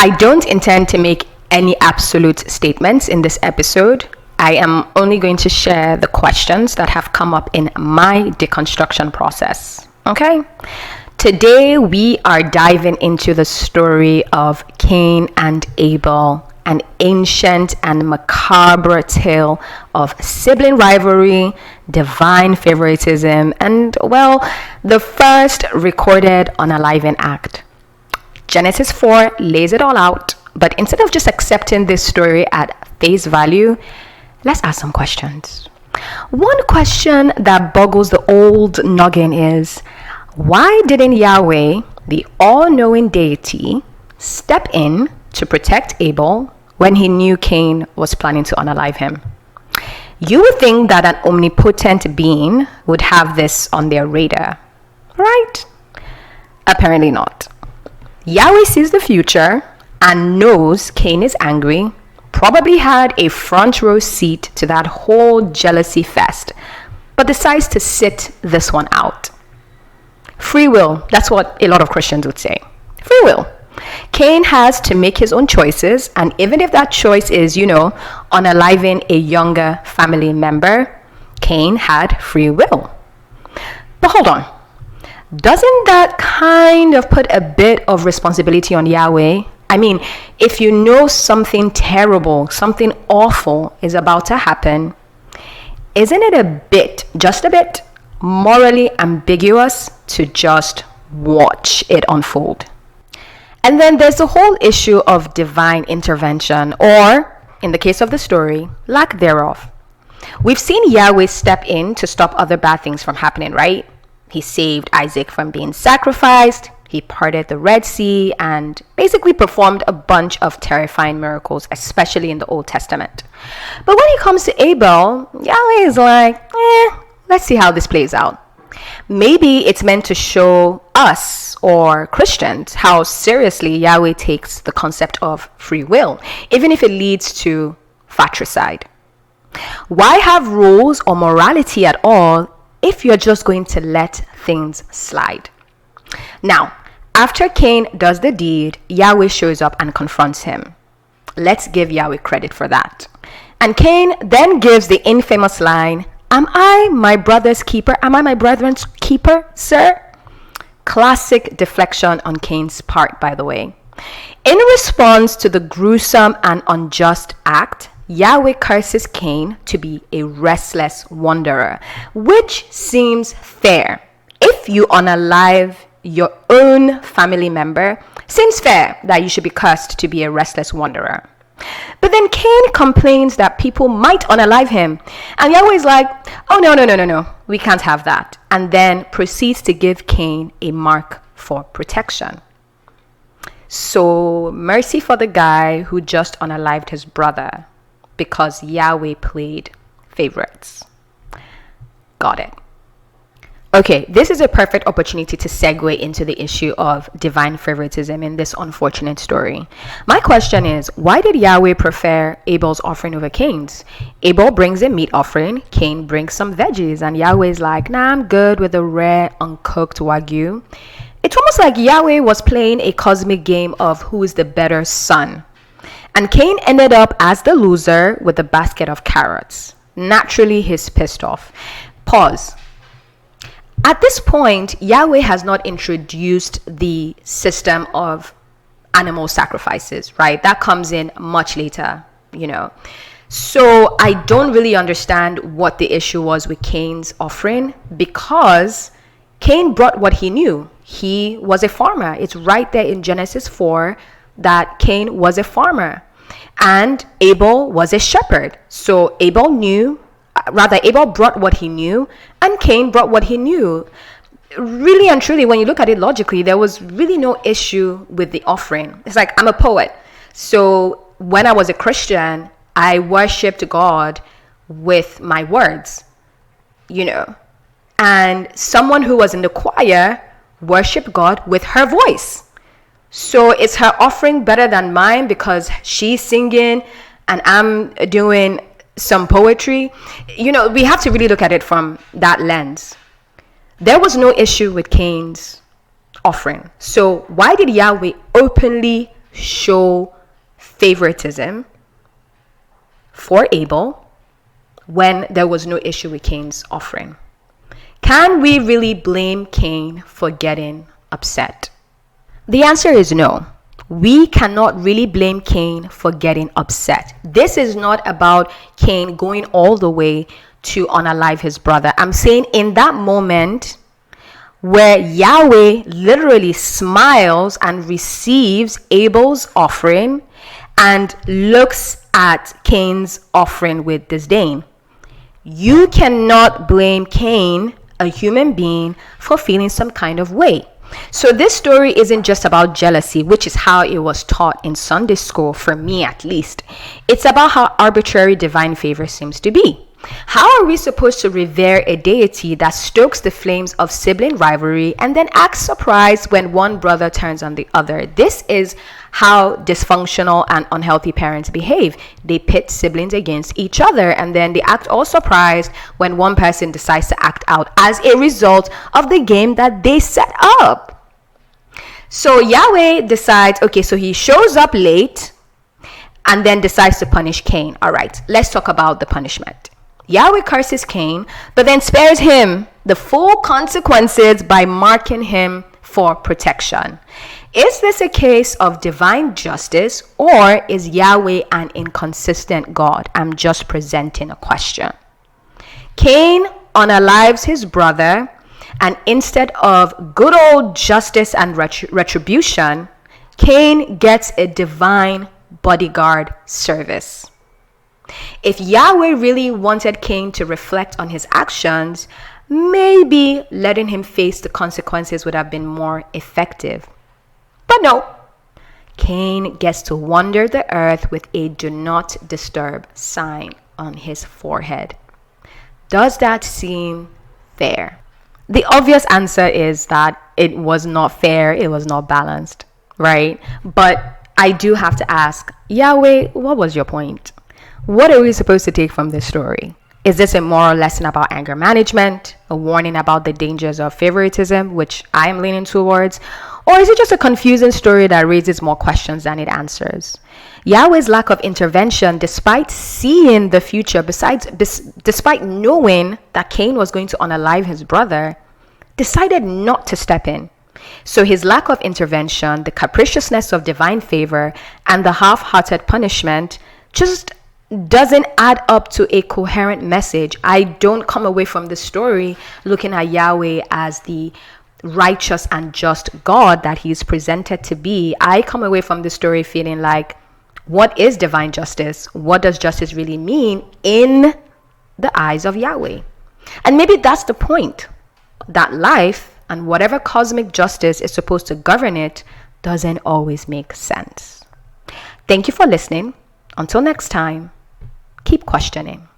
I don't intend to make any absolute statements in this episode. I am only going to share the questions that have come up in my deconstruction process. Okay? Today we are diving into the story of Cain and Abel, an ancient and macabre tale of sibling rivalry, divine favoritism, and, well, the first recorded unaliving act. Genesis 4 lays it all out, but instead of just accepting this story at face value, let's ask some questions. One question that boggles the old noggin is, why didn't Yahweh, the all-knowing deity, step in to protect Abel when he knew Cain was planning to unalive him? You would think that an omnipotent being would have this on their radar, right? Apparently not. Yahweh sees the future and knows Cain is angry, probably had a front row seat to that whole jealousy fest, but decides to sit this one out. Free will, that's what a lot of Christians would say. Free will. Cain has to make his own choices, and even if that choice is, unaliving a younger family member, Cain had free will. But hold on. Doesn't that kind of put a bit of responsibility on Yahweh? I mean, if you know something terrible, something awful is about to happen, isn't it just a bit, morally ambiguous to just watch it unfold? And then there's the whole issue of divine intervention, or, in the case of the story, lack thereof. We've seen Yahweh step in to stop other bad things from happening, right? He saved Isaac from being sacrificed, he parted the Red Sea, and basically performed a bunch of terrifying miracles, especially in the Old Testament. But when it comes to Abel, Yahweh is like, let's see how this plays out. Maybe it's meant to show us, or Christians, how seriously Yahweh takes the concept of free will, even if it leads to fratricide. Why have rules or morality at all if you're just going to let things slide? Now, after Cain does the deed, Yahweh shows up and confronts him. Let's give Yahweh credit for that. And Cain then gives the infamous line, "Am I my brother's keeper? Am I my brethren's keeper, sir?" Classic deflection on Cain's part, by the way. In response to the gruesome and unjust act, Yahweh curses Cain to be a restless wanderer, which seems fair. If you unalive your own family member, seems fair that you should be cursed to be a restless wanderer. But then Cain complains that people might unalive him, and Yahweh is like, oh no, we can't have that, and then proceeds to give Cain a mark for protection. So mercy for the guy who just unalived his brother, because Yahweh played favorites. Got it. Okay, this is a perfect opportunity to segue into the issue of divine favoritism in this unfortunate story. My question is, why did Yahweh prefer Abel's offering over Cain's? Abel brings a meat offering, Cain brings some veggies, and Yahweh's like, nah, I'm good with a rare, uncooked Wagyu. It's almost like Yahweh was playing a cosmic game of who is the better son. And Cain ended up as the loser with a basket of carrots. Naturally, he's pissed off. Pause. At this point, Yahweh has not introduced the system of animal sacrifices, right? That comes in much later, So I don't really understand what the issue was with Cain's offering, because Cain brought what he knew. He was a farmer. It's right there in Genesis 4 that Cain was a farmer and Abel was a shepherd. So Abel brought what he knew and Cain brought what he knew. Really and truly, when you look at it logically, there was really no issue with the offering. It's like, I'm a poet. So when I was a Christian, I worshipped God with my words, and someone who was in the choir worshipped God with her voice. So is her offering better than mine because she's singing and I'm doing some poetry? We have to really look at it from that lens. There was no issue with Cain's offering. So why did Yahweh openly show favoritism for Abel when there was no issue with Cain's offering? Can we really blame Cain for getting upset? The answer is no. We cannot really blame Cain for getting upset. This is not about Cain going all the way to unalive his brother. I'm saying in that moment where Yahweh literally smiles and receives Abel's offering and looks at Cain's offering with disdain, you cannot blame Cain, a human being, for feeling some kind of way. So this story isn't just about jealousy, which is how it was taught in Sunday school, for me at least. It's about how arbitrary divine favor seems to be. How are we supposed to revere a deity that stokes the flames of sibling rivalry and then acts surprised when one brother turns on the other? This is how dysfunctional and unhealthy parents behave. They pit siblings against each other, and then they act all surprised when one person decides to act out as a result of the game that they set up. So Yahweh decides, okay, so he shows up late and then decides to punish Cain. All right, let's talk about the punishment. Yahweh curses Cain, but then spares him the full consequences by marking him for protection. Is this a case of divine justice, or is Yahweh an inconsistent God? I'm just presenting a question. Cain unalives his brother, and instead of good old justice and retribution, Cain gets a divine bodyguard service. If Yahweh really wanted Cain to reflect on his actions, maybe letting him face the consequences would have been more effective. But no, Cain gets to wander the earth with a do not disturb sign on his forehead. Does that seem fair? The obvious answer is that it was not fair, it was not balanced, right? But I do have to ask, Yahweh, what was your point? What are we supposed to take from this story? Is this a moral lesson about anger management, a warning about the dangers of favoritism, which I am leaning towards? Or is it just a confusing story that raises more questions than it answers? Yahweh's lack of intervention, despite seeing the future, despite knowing that Cain was going to unalive his brother, decided not to step in. So his lack of intervention, the capriciousness of divine favor, and the half-hearted punishment just doesn't add up to a coherent message. I don't come away from the story looking at Yahweh as the righteous and just God that he's presented to be. I come away from the story feeling like, what is divine justice? What does justice really mean in the eyes of Yahweh? And maybe that's the point, that life and whatever cosmic justice is supposed to govern it doesn't always make sense. Thank you for listening. Until next time, keep questioning.